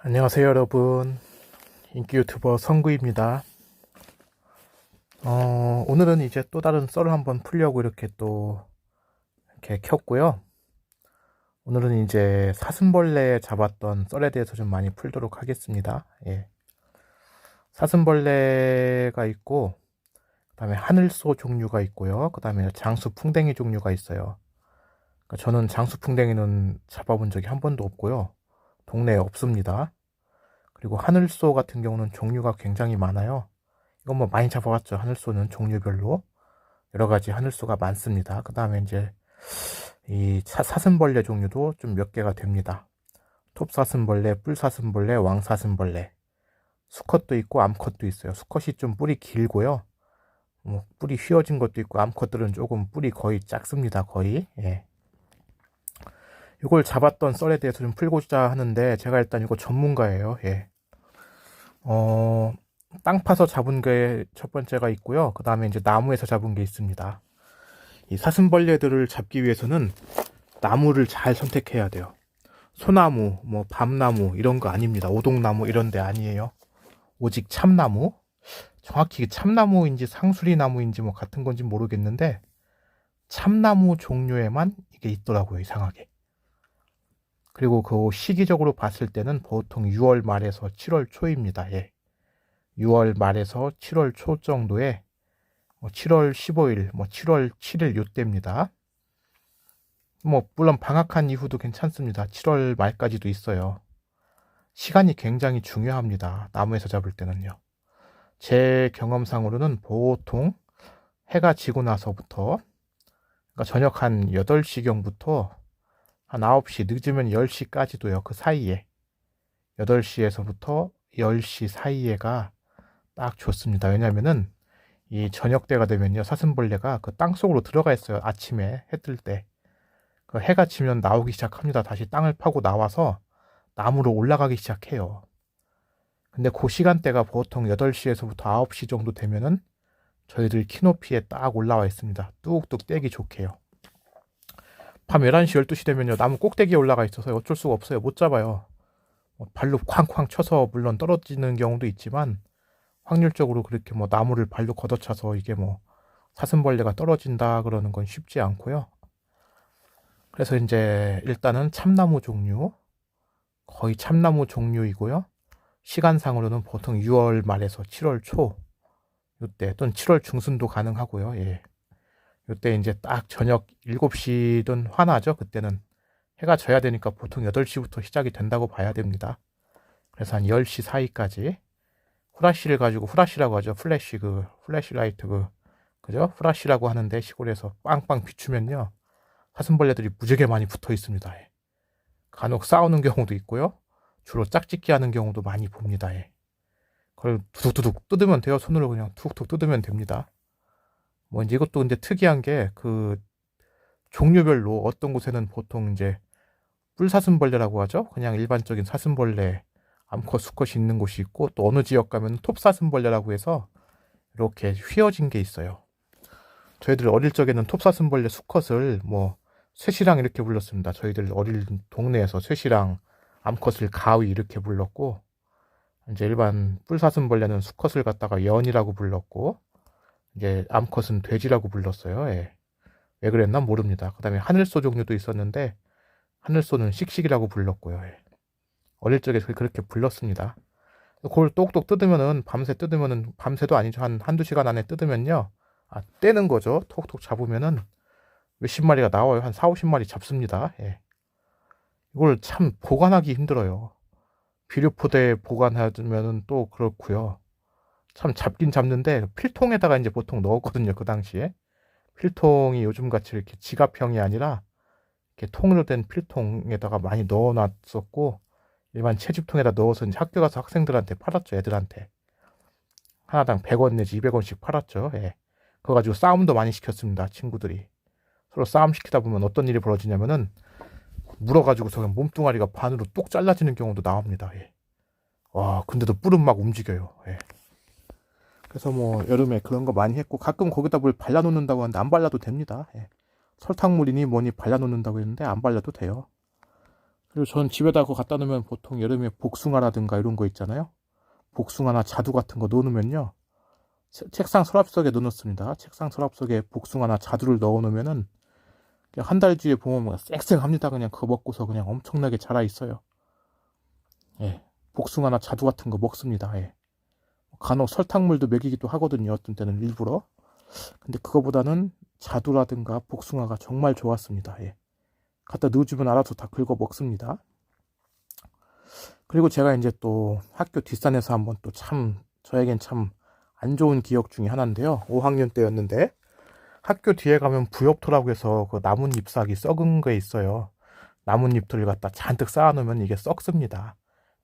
안녕하세요 여러분, 인기 유튜버 성구입니다. 오늘은 이제 또 다른 썰을 한번 풀려고 이렇게 켰고요. 오늘은 이제 사슴벌레 잡았던 썰에 대해서 좀 많이 풀도록 하겠습니다. 예. 사슴벌레가 있고, 그 다음에 하늘소 종류가 있고요. 그 다음에 장수풍뎅이 종류가 있어요. 그러니까 저는 장수풍뎅이는 잡아본 적이 한 번도 없고요. 동네에 없습니다. 그리고 하늘소 같은 경우는 종류가 굉장히 많아요. 이건 뭐 많이 잡아봤죠. 하늘소는 종류별로 여러 가지 하늘소가 많습니다. 그 다음에 이제 이 사슴벌레 종류도 좀 몇 개가 됩니다. 톱사슴벌레, 뿔사슴벌레, 왕사슴벌레, 수컷도 있고 암컷도 있어요. 수컷이 좀 뿔이 길고요. 뭐 뿔이 휘어진 것도 있고, 암컷들은 조금 뿔이 거의 작습니다. 거의. 예. 이걸 잡았던 썰에 대해서 좀 풀고자 하는데, 제가 일단 이거 전문가예요. 예. 땅 파서 잡은 게 첫 번째가 있고요. 그 다음에 이제 나무에서 잡은 게 있습니다. 이 사슴벌레들을 잡기 위해서는 나무를 잘 선택해야 돼요. 소나무, 뭐 밤나무 이런 거 아닙니다. 오동나무 이런 데 아니에요. 오직 참나무. 정확히 참나무인지 상수리나무인지 뭐 같은 건지 모르겠는데 참나무 종류에만 이게 있더라고요. 이상하게. 그리고 그 시기적으로 봤을 때는 보통 6월 말에서 7월 초입니다. 예. 6월 말에서 7월 초 정도에 7월 15일, 7월 7일 요때입니다. 물론 방학한 이후도 괜찮습니다. 7월 말까지도 있어요. 시간이 굉장히 중요합니다. 나무에서 잡을 때는요. 제 경험상으로는 보통 해가 지고 나서부터, 그러니까 저녁 한 8시경부터 한 9시, 늦으면 10시까지도요. 그 사이에 8시에서부터 10시 사이에가 딱 좋습니다. 왜냐면은 이 저녁 때가 되면요, 사슴벌레가 그 땅 속으로 들어가 있어요. 아침에 해 뜰 때. 그 해가 지면 나오기 시작합니다. 다시 땅을 파고 나와서 나무로 올라가기 시작해요. 근데 그 시간대가 보통 8시에서부터 9시 정도 되면은 저희들 키높이에 딱 올라와 있습니다. 뚝뚝 떼기 좋게요. 밤 11시, 12시 되면요, 나무 꼭대기에 올라가 있어서 어쩔 수가 없어요. 못 잡아요. 발로 쾅쾅 쳐서 물론 떨어지는 경우도 있지만, 확률적으로 그렇게 나무를 발로 걷어차서 이게 사슴벌레가 떨어진다 그러는 건 쉽지 않고요. 그래서 이제 일단은 참나무 종류, 거의 참나무 종류이고요. 시간상으로는 보통 6월 말에서 7월 초 요때 또는 7월 중순도 가능하고요. 예. 요때 이제 딱 저녁 7시든 화나죠. 그때는 해가 져야 되니까 보통 8시부터 시작이 된다고 봐야 됩니다. 그래서 한 10시 사이까지 후라시를 가지고, 후라시라고 하죠. 플래시라이트 그죠? 후라시라고 하는데, 시골에서 빵빵 비추면요, 사슴벌레들이 무지개 많이 붙어 있습니다. 예. 간혹 싸우는 경우도 있고요. 주로 짝짓기 하는 경우도 많이 봅니다. 예. 그걸 두둑두둑 뜯으면 돼요. 손으로 그냥 툭툭 뜯으면 됩니다. 이제 이것도 근데 특이한 게, 그 종류별로 어떤 곳에는 보통 이제 뿔사슴벌레라고 하죠. 그냥 일반적인 사슴벌레, 암컷, 수컷이 있는 곳이 있고, 또 어느 지역 가면 톱사슴벌레라고 해서 이렇게 휘어진 게 있어요. 저희들 어릴 적에는 톱사슴벌레 수컷을 쇠시랑 이렇게 불렀습니다. 저희들 어릴 동네에서 쇠시랑, 암컷을 가위 이렇게 불렀고, 이제 일반 뿔사슴벌레는 수컷을 갖다가 연이라고 불렀고, 이제 암컷은 돼지라고 불렀어요. 예. 왜 그랬나 모릅니다. 그 다음에 하늘소 종류도 있었는데, 하늘소는 씩씩이라고 불렀고요. 예. 어릴 적에 그렇게 불렀습니다. 그걸 똑똑 뜯으면은, 밤새 뜯으면은, 밤새도 아니죠. 한두 시간 안에 뜯으면요, 떼는 거죠. 톡톡 잡으면은 몇십 마리가 나와요. 한 4, 50마리 잡습니다. 예. 이걸 참 보관하기 힘들어요. 비료포대에 보관하면은 또 그렇고요. 참 잡긴 잡는데, 필통에다가 이제 보통 넣었거든요. 그 당시에. 필통이 요즘같이 이렇게 지갑형이 아니라 이렇게 통으로 된 필통에다가 많이 넣어놨었고, 일반 채집통에다 넣어서 이제 학교 가서 학생들한테 팔았죠. 애들한테 하나당 100원 내지 200원씩 팔았죠. 예. 그거 가지고 싸움도 많이 시켰습니다. 친구들이 서로 싸움 시키다 보면 어떤 일이 벌어지냐면은, 물어가지고서 그냥 몸뚱아리가 반으로 똑 잘라지는 경우도 나옵니다. 예. 와, 근데도 뿔은 막 움직여요. 예. 그래서 여름에 그런 거 많이 했고, 가끔 거기다 뭘 발라놓는다고 하는데 안 발라도 됩니다. 예. 설탕물이니 뭐니 발라놓는다고 했는데 안 발라도 돼요. 그리고 전 집에다 그거 갖다 놓으면 보통 여름에 복숭아라든가 이런 거 있잖아요. 복숭아나 자두 같은 거 넣어놓으면요. 책상 서랍 속에 넣어놓습니다. 책상 서랍 속에 복숭아나 자두를 넣어놓으면은 한 달 뒤에 보면 쌩쌩합니다. 그냥 그거 먹고서 그냥 엄청나게 자라 있어요. 예. 복숭아나 자두 같은 거 먹습니다. 예. 간혹 설탕물도 먹이기도 하거든요. 어떤 때는 일부러. 근데 그거보다는 자두라든가 복숭아가 정말 좋았습니다. 예. 갖다 넣어주면 알아서 다 긁어 먹습니다. 그리고 제가 이제 또 학교 뒷산에서 한번 또 참, 저에겐 참 안 좋은 기억 중에 하나인데요. 5학년 때였는데, 학교 뒤에 가면 부엽토라고 해서 그 나뭇잎 싹이 썩은 게 있어요. 나뭇잎들을 갖다 잔뜩 쌓아놓으면 이게 썩습니다.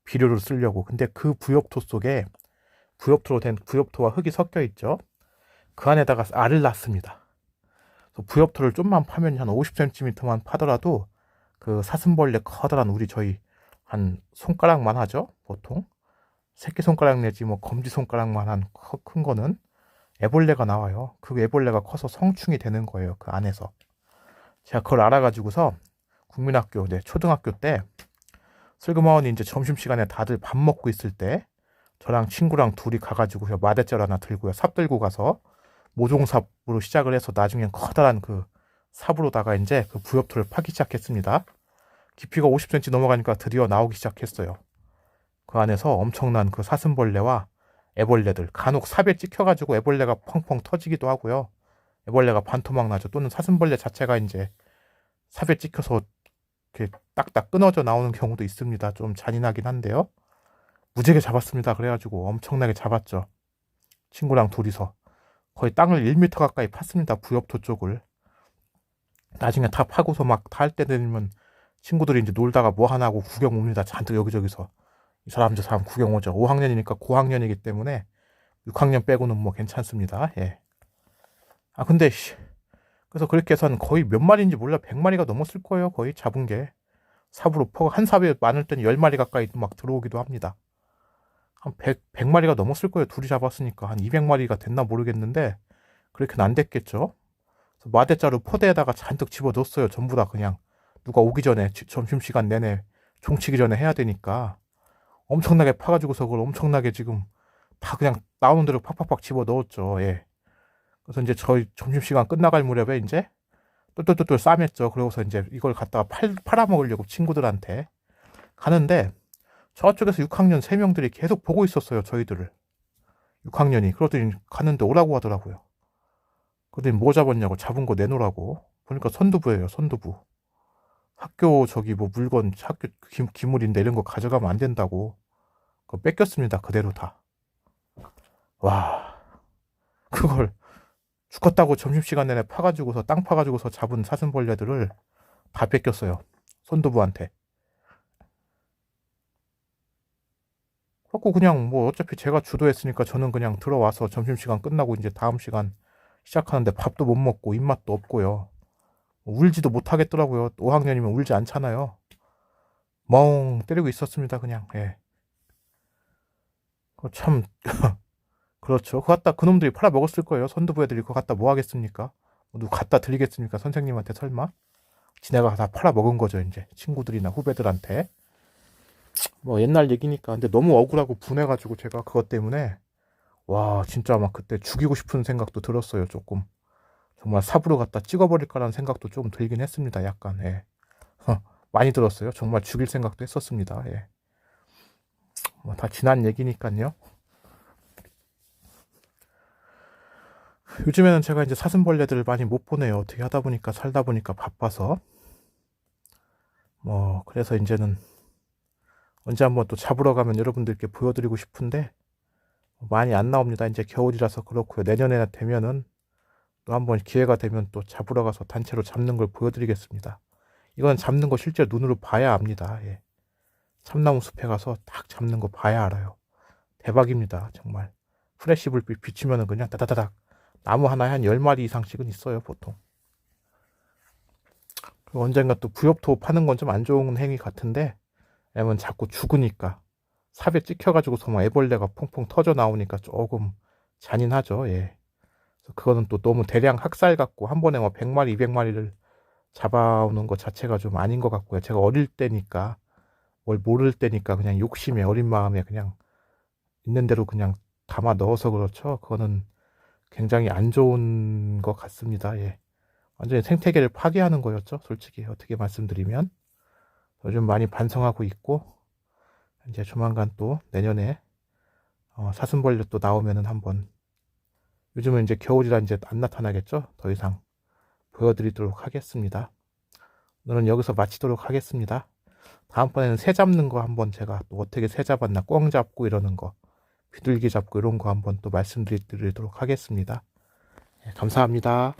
비료를 쓰려고. 근데 그 부엽토 속에 부엽토로 된 부엽토와 흙이 섞여 있죠. 그 안에다가 알을 낳습니다. 부엽토를 좀만 파면 한 50cm만 파더라도 그 사슴벌레 커다란 저희 한 손가락만 하죠. 보통 새끼손가락 내지 뭐 검지손가락만 한 큰 거는 애벌레가 나와요. 그 애벌레가 커서 성충이 되는 거예요. 그 안에서. 제가 그걸 알아가지고서 국민학교, 초등학교 때 슬그머니 이제 점심시간에 다들 밥 먹고 있을 때 저랑 친구랑 둘이 가가지고 마대절 하나 들고요. 삽 들고 가서 모종삽으로 시작을 해서 나중엔 커다란 그 삽으로다가 이제 그 부엽토를 파기 시작했습니다. 깊이가 50cm 넘어가니까 드디어 나오기 시작했어요. 그 안에서 엄청난 그 사슴벌레와 애벌레들, 간혹 삽에 찍혀가지고 애벌레가 펑펑 터지기도 하고요. 애벌레가 반토막 나죠. 또는 사슴벌레 자체가 이제 삽에 찍혀서 이렇게 딱딱 끊어져 나오는 경우도 있습니다. 좀 잔인하긴 한데요. 무지개 잡았습니다. 그래가지고 엄청나게 잡았죠. 친구랑 둘이서 거의 땅을 1m 가까이 팠습니다. 부엽토 쪽을. 나중에 다 파고서 막 다 할 때 되면 친구들이 이제 놀다가 뭐 하나 하고 구경 옵니다. 잔뜩 여기저기서. 이 사람 저 사람 구경 오죠. 5학년이니까 고학년이기 때문에 6학년 빼고는 뭐 괜찮습니다. 예. 근데 그래서 그렇게 해서는 거의 몇 마리인지 몰라 100마리가 넘었을 거예요. 거의 잡은 게. 삽으로 퍼고 한 삽에 많을 때는 10마리 가까이 막 들어오기도 합니다. 한 100마리가 넘었을 거예요. 둘이 잡았으니까. 한 200마리가 됐나 모르겠는데 그렇게는 안 됐겠죠. 그래서 마대자루 포대에다가 잔뜩 집어넣었어요. 전부 다 그냥 누가 오기 전에 점심시간 내내 종치기 전에 해야 되니까 엄청나게 파가지고서 그걸 엄청나게 지금 다 그냥 나오는 대로 팍팍팍 집어넣었죠. 예. 그래서 이제 저희 점심시간 끝나갈 무렵에 이제 똘똘똘똘 싸맸죠. 그러고서 이제 이걸 갖다가 팔아먹으려고 친구들한테 가는데 저쪽에서 6학년 3명들이 계속 보고 있었어요. 저희들을. 6학년이. 그러더니 갔는데 오라고 하더라고요. 그러더니 뭐 잡았냐고. 잡은 거 내놓으라고. 보니까 선두부예요. 선두부. 학교 뭐 물건 학교 기물인데 이런 거 가져가면 안 된다고. 그거 뺏겼습니다. 그대로 다. 와. 그걸 죽었다고 점심시간 내내 파가지고서 땅 파가지고서 잡은 사슴벌레들을 다 뺏겼어요. 선두부한테. 그래갖고 그냥 뭐 어차피 제가 주도했으니까 저는 그냥 들어와서 점심시간 끝나고 이제 다음 시간 시작하는데 밥도 못 먹고 입맛도 없고요. 울지도 못하겠더라고요. 5학년이면 울지 않잖아요. 멍 때리고 있었습니다. 그냥. 예. 참 그렇죠. 그거 갖다 그놈들이 팔아먹었을 거예요. 선두부 애들이 그거 갖다 뭐 하겠습니까? 누구 갖다 드리겠습니까? 선생님한테 설마? 지네가 다 팔아먹은 거죠. 이제 친구들이나 후배들한테. 뭐 옛날 얘기니까. 근데 너무 억울하고 분해가지고 제가 그것 때문에 와 진짜 막 그때 죽이고 싶은 생각도 들었어요. 조금. 정말 삽으로 갖다 찍어버릴까라는 생각도 좀 들긴 했습니다. 약간. 예. 많이 들었어요. 정말 죽일 생각도 했었습니다. 예. 뭐 다 지난 얘기니까요. 요즘에는 제가 이제 사슴벌레들을 많이 못 보내요. 어떻게 하다 보니까 살다 보니까 바빠서. 뭐 그래서 이제는 언제 한번 또 잡으러 가면 여러분들께 보여드리고 싶은데 많이 안 나옵니다. 이제 겨울이라서 그렇고요. 내년에 되면은 또 한번 기회가 되면 또 잡으러 가서 단체로 잡는 걸 보여드리겠습니다. 이건 잡는 거 실제 눈으로 봐야 압니다. 예. 참나무 숲에 가서 딱 잡는 거 봐야 알아요. 대박입니다. 정말. 프레시 불빛 비추면은 그냥 따다다닥 나무 하나에 한 10마리 이상씩은 있어요. 보통. 그리고 언젠가 또 부엽토 파는 건 좀 안 좋은 행위 같은데 왜냐면 자꾸 죽으니까 삽에 찍혀가지고서 막 애벌레가 퐁퐁 터져 나오니까 조금 잔인하죠. 예. 그거는 또 너무 대량 학살 같고 한 번에 막 100마리, 200마리를 잡아오는 것 자체가 좀 아닌 것 같고요. 제가 어릴 때니까, 뭘 모를 때니까 그냥 욕심에, 어린 마음에 그냥 있는 대로 그냥 담아 넣어서 그렇죠. 그거는 굉장히 안 좋은 것 같습니다. 예. 완전히 생태계를 파괴하는 거였죠. 솔직히 어떻게 말씀드리면. 요즘 많이 반성하고 있고, 이제 조만간 또 내년에 사슴벌레 또 나오면은 한번, 요즘은 이제 겨울이라 이제 안 나타나겠죠. 더 이상 보여드리도록 하겠습니다. 오늘은 여기서 마치도록 하겠습니다. 다음번에는 새 잡는 거 한번 제가 또 어떻게 새 잡았나, 꿩 잡고 이러는 거, 비둘기 잡고 이런 거 한번 또 말씀드리도록 하겠습니다. 네, 감사합니다.